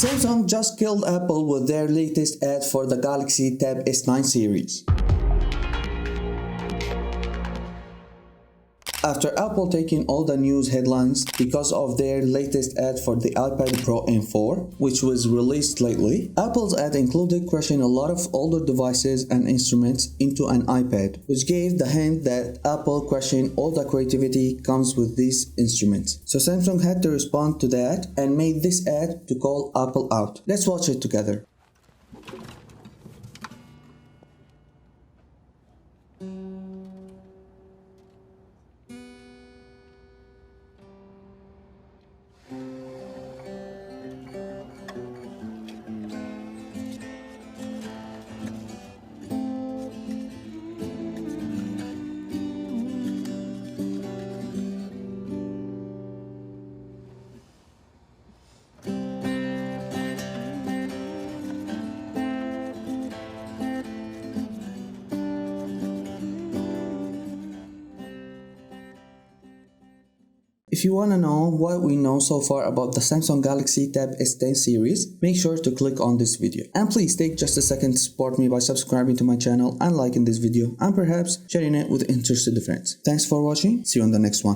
Samsung just killed Apple with their latest ad for the Galaxy Tab S9 series. After Apple taking all the news headlines because of their latest ad for the iPad Pro M4, which was released lately, Apple's ad included crushing a lot of older devices and instruments into an iPad, which gave the hint that Apple crushing all the creativity comes with these instruments. So Samsung had to respond to that and made this ad to call Apple out. Let's watch it together. If you want to know what we know so far about the Samsung Galaxy Tab S10 series, make sure to click on this video. And please take just a second to support me by subscribing to my channel and liking this video and perhaps sharing it with interested friends. Thanks for watching, see you on the next one.